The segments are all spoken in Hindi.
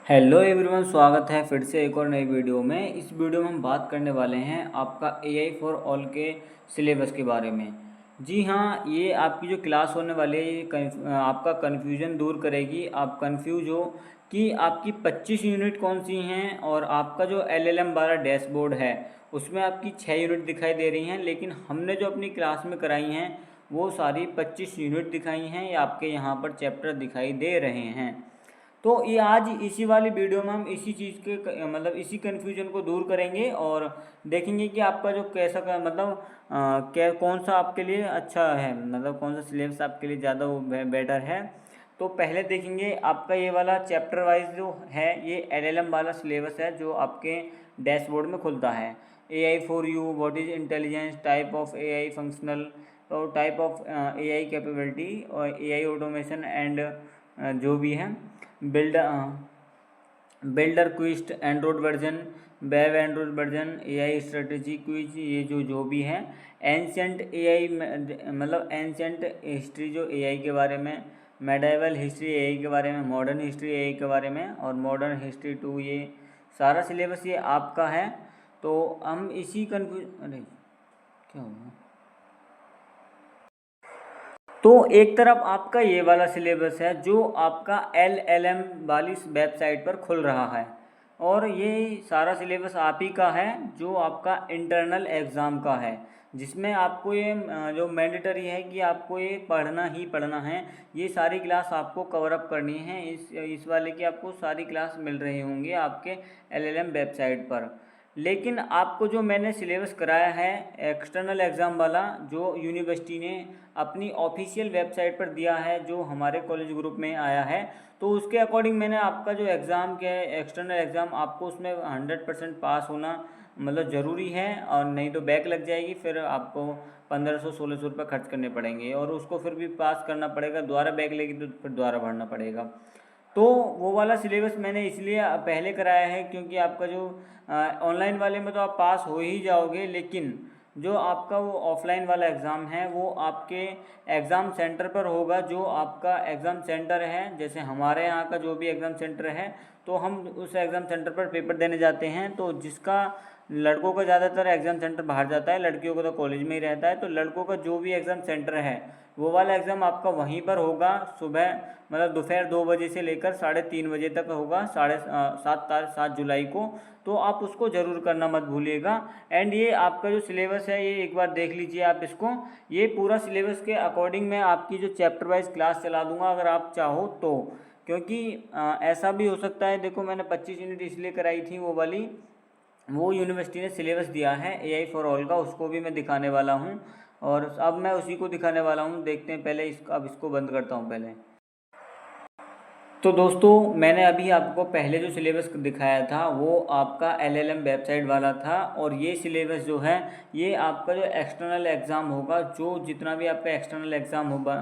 हेलो एवरीवन, स्वागत है फिर से एक और नई वीडियो में। इस वीडियो में हम बात करने वाले हैं आपका एआई फॉर ऑल के सिलेबस के बारे में। जी हाँ, ये आपकी जो क्लास होने वाली है ये आपका कन्फ्यूजन दूर करेगी। आप कंफ्यूज हो कि आपकी 25 यूनिट कौन सी हैं और आपका जो एलएलएम वाला डैशबोर्ड है उसमें आपकी 6 यूनिट दिखाई दे रही हैं, लेकिन हमने जो अपनी क्लास में कराई हैं वो सारी 25 यूनिट दिखाई हैं। ये आपके यहाँ पर चैप्टर दिखाई दे रहे हैं। तो ये आज इसी वाली वीडियो में हम इसी चीज़ के मतलब इसी कन्फ्यूजन को दूर करेंगे और देखेंगे कि आपका जो कैसा का मतलब क्या कौन सा आपके लिए अच्छा है, मतलब कौन सा सिलेबस आपके लिए ज़्यादा वो बेटर है। तो पहले देखेंगे आपका ये वाला चैप्टर वाइज जो है ये एलएलएम वाला सिलेबस है जो आपके डैशबोर्ड में खुलता है। AI for you, what is intelligence, type of AI functional और टाइप ऑफ एआई कैपेबिलिटी और एआई ऑटोमेशन एंड जो भी है builder quest android version, web android version, AI strategy quiz, ये जो भी है एंशियंट एआई मतलब एंशियंट हिस्ट्री जो एआई के बारे में, मेडाइवल हिस्ट्री एआई के बारे में, मॉडर्न हिस्ट्री एआई के बारे में और मॉडर्न हिस्ट्री टू, ये सारा सिलेबस ये आपका है। तो हम इसी अरे क्या हुआ। तो एक तरफ आपका ये वाला सिलेबस है जो आपका एलएलएम वाली वेबसाइट पर खुल रहा है और ये सारा सिलेबस आप ही का है जो आपका इंटरनल एग्ज़ाम का है, जिसमें आपको ये जो मैंडेटरी है कि आपको ये पढ़ना ही पढ़ना है। ये सारी क्लास आपको कवर अप करनी है। इस वाले की आपको सारी क्लास मिल रही होंगी आपके एलएलएम वेबसाइट पर। लेकिन आपको जो मैंने सिलेबस कराया है एक्सटर्नल एग्ज़ाम वाला, जो यूनिवर्सिटी ने अपनी ऑफिशियल वेबसाइट पर दिया है, जो हमारे कॉलेज ग्रुप में आया है, तो उसके अकॉर्डिंग मैंने आपका जो एग्ज़ाम क्या है एक्सटर्नल एग्ज़ाम, आपको उसमें 100% पास होना मतलब ज़रूरी है और नहीं तो बैक लग जाएगी। फिर आपको 1500-1600 रुपये खर्च करने पड़ेंगे और उसको फिर भी पास करना पड़ेगा। दोबारा बैक लेगी तो फिर दोबारा भरना पड़ेगा। तो वो वाला सिलेबस मैंने इसलिए पहले कराया है क्योंकि आपका जो ऑनलाइन वाले में तो आप पास हो ही जाओगे, लेकिन जो आपका वो ऑफलाइन वाला एग्ज़ाम है वो आपके एग्ज़ाम सेंटर पर होगा। जो आपका एग्ज़ाम सेंटर है, जैसे हमारे यहाँ का जो भी एग्ज़ाम सेंटर है, तो हम उस एग्ज़ाम सेंटर पर पेपर देने जाते हैं। तो जिसका लड़कों का ज़्यादातर एग्ज़ाम सेंटर बाहर जाता है, लड़कियों का तो कॉलेज में ही रहता है। तो लड़कों का जो भी एग्ज़ाम सेंटर है वो वाला एग्ज़ाम आपका वहीं पर होगा। सुबह मतलब दोपहर 2 बजे से लेकर 3:30 बजे तक होगा, 7 जुलाई को। तो आप उसको ज़रूर करना मत भूलिएगा। एंड ये आपका जो सिलेबस है ये एक बार देख लीजिए आप इसको। ये पूरा सिलेबस के अकॉर्डिंग मैं आपकी जो चैप्टर वाइज क्लास चला दूंगा अगर आप चाहो तो, क्योंकि ऐसा भी हो सकता है। देखो मैंने 25 यूनिट इसलिए कराई थी वो वाली, वो यूनिवर्सिटी ने सिलेबस दिया है एआई फॉर ऑल का, उसको भी मैं दिखाने वाला हूँ और अब मैं उसी को दिखाने वाला हूँ। देखते हैं पहले अब इसको बंद करता हूँ पहले। तो दोस्तों मैंने अभी आपको पहले जो सिलेबस दिखाया था वो आपका एलएलएम वेबसाइट वाला था और ये सिलेबस जो है ये आपका जो एक्सटर्नल एग्ज़ाम होगा, जो जितना भी आपका एक्सटर्नल एग्ज़ाम होगा,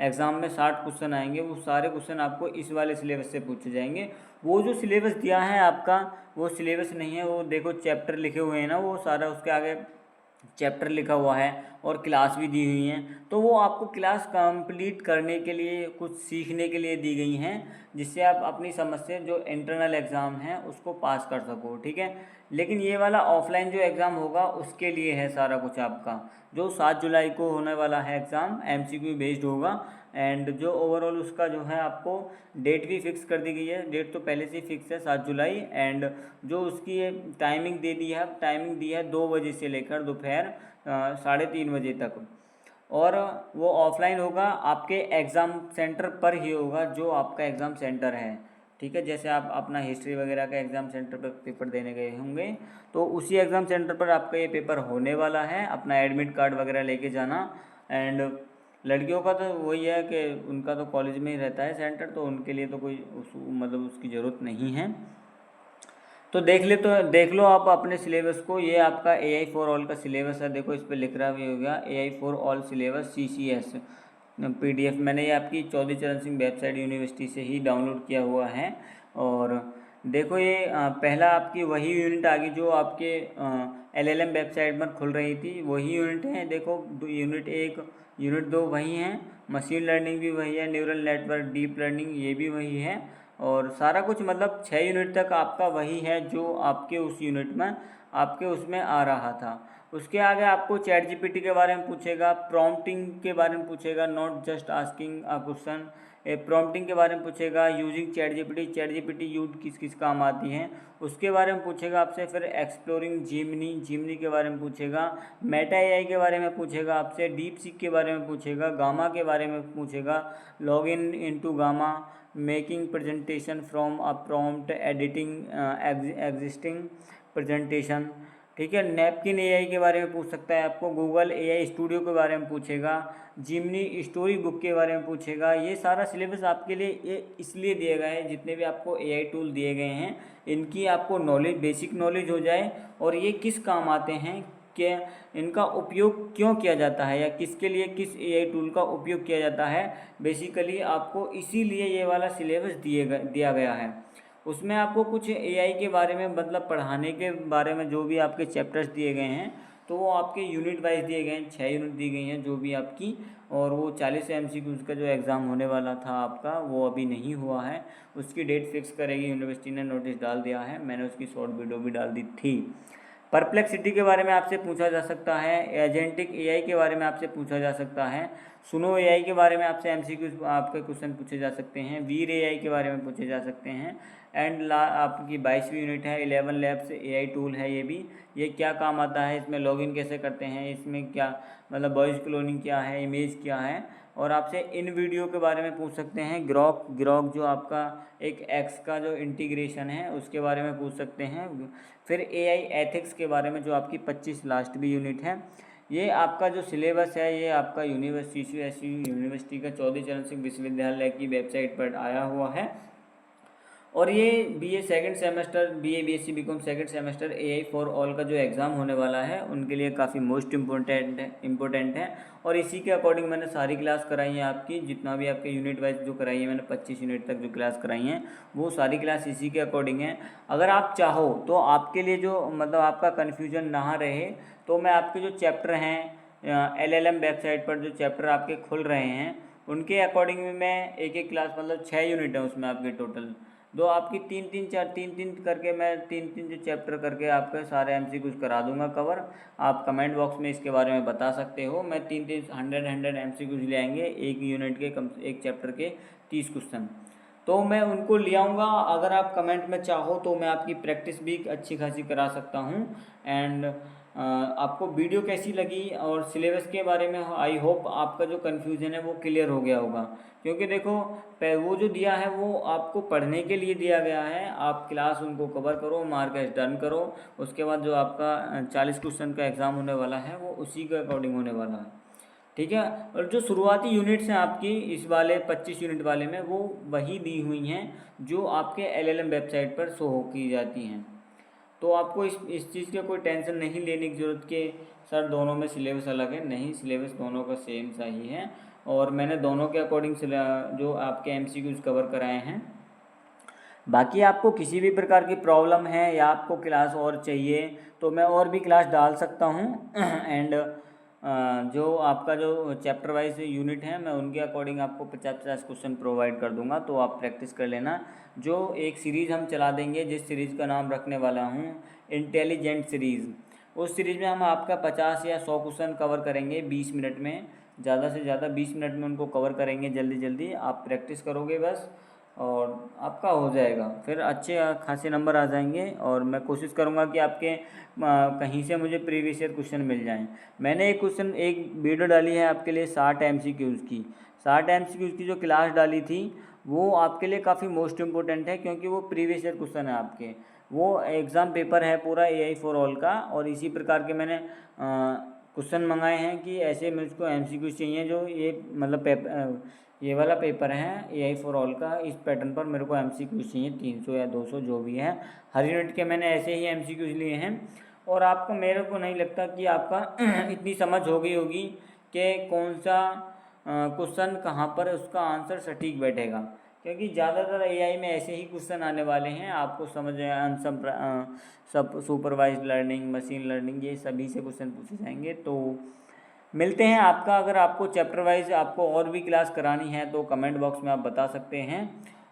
एग्ज़ाम में 60 क्वेश्चन आएंगे, वो सारे क्वेश्चन आपको इस वाले सिलेबस से पूछे जाएंगे। वो जो सिलेबस दिया है आपका वो सिलेबस नहीं है। वो देखो चैप्टर लिखे हुए हैं ना, वो सारा उसके आगे चैप्टर लिखा हुआ है और क्लास भी दी हुई हैं। तो वो आपको क्लास कंप्लीट करने के लिए, कुछ सीखने के लिए दी गई हैं, जिससे आप अपनी समझ से जो इंटरनल एग्ज़ाम है उसको पास कर सको, ठीक है। लेकिन ये वाला ऑफलाइन जो एग्ज़ाम होगा उसके लिए है सारा कुछ आपका, जो 7 जुलाई को होने वाला है एग्ज़ाम, एमसीक्यू बेस्ड होगा। एंड जो ओवरऑल उसका जो है आपको डेट भी फिक्स कर दी गई है। डेट तो पहले से ही फिक्स है 7 जुलाई। एंड जो उसकी टाइमिंग दे दी है, टाइमिंग दी है 2 बजे से लेकर दोपहर 3:30 बजे तक। और वो ऑफलाइन होगा, आपके एग्ज़ाम सेंटर पर ही होगा जो आपका एग्ज़ाम सेंटर है, ठीक है। जैसे आप अपना हिस्ट्री वगैरह का एग्ज़ाम सेंटर पर पेपर देने गए होंगे, तो उसी एग्ज़ाम सेंटर पर आपका ये पेपर होने वाला है। अपना एडमिट कार्ड वगैरह लेके जाना। एंड लड़कियों का तो वही है कि उनका तो कॉलेज में ही रहता है सेंटर, तो उनके लिए तो कोई मतलब उसकी ज़रूरत नहीं है। तो देख लो आप अपने सिलेबस को। ये आपका एआई फॉर ऑल का सिलेबस है, देखो इस पर लिख रहा भी हो गया AI for all syllabus CCS PDF. मैंने ये आपकी चौधरी चरण सिंह वेबसाइट यूनिवर्सिटी से ही डाउनलोड किया हुआ है। और देखो ये पहला आपकी वही यूनिट आ गई जो आपके एलएलएम वेबसाइट पर खुल रही थी, वही यूनिट है। देखो यूनिट 1 यूनिट 2 वही हैं, मशीन लर्निंग भी वही है, न्यूरल नेटवर्क, डीप लर्निंग ये भी वही है। और सारा कुछ मतलब 6 यूनिट तक आपका वही है जो आपके उस यूनिट में आपके उसमें आ रहा था। उसके आगे आपको चैट जीपीटी के बारे में पूछेगा, प्रॉम्प्टिंग के बारे में पूछेगा, not just asking a question, prompting के बारे में पूछेगा, यूजिंग चैट जीपीटी यूज किस किस काम आती हैं उसके बारे में पूछेगा आपसे। फिर एक्सप्लोरिंग जिमनी के बारे में पूछेगा, मेटा एआई के बारे में पूछेगा आपसे, डीप सीक के बारे में पूछेगा, गामा के बारे में पूछेगा, log in into gamma, making presentation from a prompt, editing existing presentation, ठीक है। नैपकिन एआई के बारे में पूछ सकता है आपको, गूगल एआई स्टूडियो के बारे में पूछेगा, जिमनी स्टोरी बुक के बारे में पूछेगा। ये सारा सिलेबस आपके लिए ये इसलिए दिए गए हैं, जितने भी आपको एआई टूल दिए गए हैं इनकी आपको नॉलेज, बेसिक नॉलेज हो जाए और ये किस काम आते हैं, कि इनका उपयोग क्यों किया जाता है या किसके लिए किस एआई टूल का उपयोग किया जाता है, बेसिकली आपको इसीलिए ये वाला सिलेबस दिया गया है। उसमें आपको कुछ एआई के बारे में मतलब पढ़ाने के बारे में जो भी आपके चैप्टर्स दिए गए हैं तो वो आपके यूनिट वाइज दिए गए हैं, 6 यूनिट दी गई हैं जो भी आपकी, और वो 40 MCQ का जो एग्ज़ाम होने वाला था आपका वो अभी नहीं हुआ है, उसकी डेट फिक्स करेगी यूनिवर्सिटी ने, नोटिस डाल दिया है, मैंने उसकी शॉर्ट वीडियो भी डाल दी थी। परप्लेक्सिटी के बारे में आपसे पूछा जा सकता है, एजेंटिक एआई के बारे में आपसे पूछा जा सकता है, सुनो एआई के बारे में आपसे एमसीक्यू आपके क्वेश्चन पूछे जा सकते हैं, वीर एआई के बारे में पूछे जा सकते हैं। एंड आपकी 22वीं यूनिट है 11 लैब्स एआई टूल है, ये क्या काम आता है, इसमें लॉगिन कैसे करते हैं, इसमें क्या मतलब वॉइस क्लोनिंग क्या है, इमेज क्या है, और आपसे इन वीडियो के बारे में पूछ सकते हैं। ग्रॉक जो आपका एक एक्स का जो इंटीग्रेशन है उसके बारे में पूछ सकते हैं। फिर एआई एथिक्स के बारे में जो आपकी 25 लास्ट भी यूनिट है। ये आपका जो सिलेबस है ये आपका यूनिवर्सिटी का चौधरी चरण सिंह विश्वविद्यालय की वेबसाइट पर आया हुआ है। और ये BA second semester, BA BSc BCom second semester AI for all का जो एग्ज़ाम होने वाला है उनके लिए काफ़ी मोस्ट इम्पोर्टेंट है। और इसी के अकॉर्डिंग मैंने सारी क्लास कराई है आपकी, जितना भी आपके यूनिट वाइज जो कराई है मैंने 25 यूनिट तक जो क्लास कराई हैं वो सारी क्लास इसी के अकॉर्डिंग है। अगर आप चाहो तो आपके लिए जो मतलब आपका कन्फ्यूजन ना रहे तो मैं आपके जो चैप्टर हैं LLM वेबसाइट पर जो चैप्टर आपके खुल रहे हैं उनके अकॉर्डिंग में मैं एक एक क्लास मतलब 6 यूनिट है उसमें आपके टोटल, दो आपकी तीन करके मैं तीन जो चैप्टर करके आपके सारे MCQs करा दूंगा कवर। आप कमेंट बॉक्स में इसके बारे में बता सकते हो। मैं 100 MCQs ले आएंगे एक यूनिट के, एक चैप्टर के 30 क्वेश्चन, तो मैं उनको ले आऊँगा। अगर आप कमेंट में चाहो तो मैं आपकी प्रैक्टिस भी अच्छी खासी करा सकता हूँ। एंड आपको वीडियो कैसी लगी और सिलेबस के बारे में आई होप आपका जो कन्फ्यूज़न है वो क्लियर हो गया होगा, क्योंकि देखो वो जो दिया है वो आपको पढ़ने के लिए दिया गया है, आप क्लास उनको कवर करो, मार्क डन करो, उसके बाद जो आपका 40 क्वेश्चन का एग्ज़ाम होने वाला है वो उसी के अकॉर्डिंग होने वाला है, ठीक है। और जो शुरुआती यूनिट्स हैं आपकी इस वाले 25 यूनिट वाले में वो वही दी हुई हैं जो आपके LLM वेबसाइट पर शो की जाती हैं। तो आपको इस चीज़ की कोई टेंशन नहीं लेने की ज़रूरत कि सर दोनों में सिलेबस अलग है, नहीं, सिलेबस दोनों का सेम सा ही है और मैंने दोनों के अकॉर्डिंग जो आपके MCQs कवर कराए हैं। बाकी आपको किसी भी प्रकार की प्रॉब्लम है या आपको क्लास और चाहिए तो मैं और भी क्लास डाल सकता हूँ एंड जो आपका जो चैप्टर वाइज यूनिट है मैं उनके अकॉर्डिंग आपको 50-50 क्वेश्चन प्रोवाइड कर दूंगा, तो आप प्रैक्टिस कर लेना। जो एक सीरीज़ हम चला देंगे जिस सीरीज़ का नाम रखने वाला हूँ इंटेलिजेंट सीरीज़, उस सीरीज़ में हम आपका 50 या 100 क्वेश्चन कवर करेंगे 20 मिनट में, ज़्यादा से ज़्यादा 20 मिनट में उनको कवर करेंगे। जल्दी जल्दी आप प्रैक्टिस करोगे बस और आपका हो जाएगा, फिर अच्छे खासे नंबर आ जाएंगे। और मैं कोशिश करूँगा कि आपके कहीं से मुझे प्रीवियस ईयर क्वेश्चन मिल जाएं। मैंने एक वीडियो डाली है आपके लिए 60 MCQs की, 60 MCQs की जो क्लास डाली थी वो आपके लिए काफ़ी मोस्ट इम्पोर्टेंट है, क्योंकि वो प्रीवियस ईयर क्वेश्चन है आपके, वो एग्ज़ाम पेपर है पूरा AI फॉर ऑल का। और इसी प्रकार के मैंने क्वेश्चन मंगाए हैं कि ऐसे मुझको MCQs चाहिए जो ये मतलब ये वाला पेपर है AI फॉर ऑल का, इस पैटर्न पर मेरे को MCQs चाहिए 300 या 200 जो भी है, हर यूनिट के मैंने ऐसे ही MCQs लिए हैं। और आपको, मेरे को नहीं लगता कि आपका इतनी समझ हो गई होगी कि कौन सा क्वेश्चन कहाँ पर उसका आंसर सटीक बैठेगा, क्योंकि ज़्यादातर AI में ऐसे ही क्वेश्चन आने वाले हैं। आपको समझ सब सुपरवाइज्ड लर्निंग, मशीन लर्निंग, ये सभी से क्वेश्चन पूछे जाएंगे। तो मिलते हैं आपका, अगर आपको चैप्टर वाइज आपको और भी क्लास करानी है तो कमेंट बॉक्स में आप बता सकते हैं।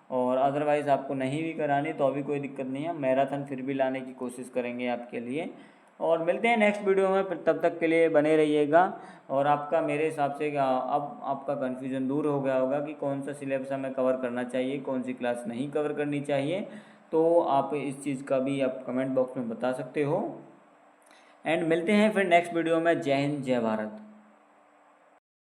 और अदरवाइज़ आपको नहीं भी करानी तो अभी कोई दिक्कत नहीं है, मैराथन फिर भी लाने की कोशिश करेंगे आपके लिए। और मिलते हैं नेक्स्ट वीडियो में, तब तक के लिए बने रहिएगा। और आपका मेरे हिसाब से अब आपका कन्फ्यूज़न दूर हो गया होगा कि कौन सा सिलेबस हमें कवर करना चाहिए, कौन सी क्लास नहीं कवर करनी चाहिए। तो आप इस चीज़ का भी आप कमेंट बॉक्स में बता सकते हो। एंड मिलते हैं फिर नेक्स्ट वीडियो में। जय हिंद, जय भारत।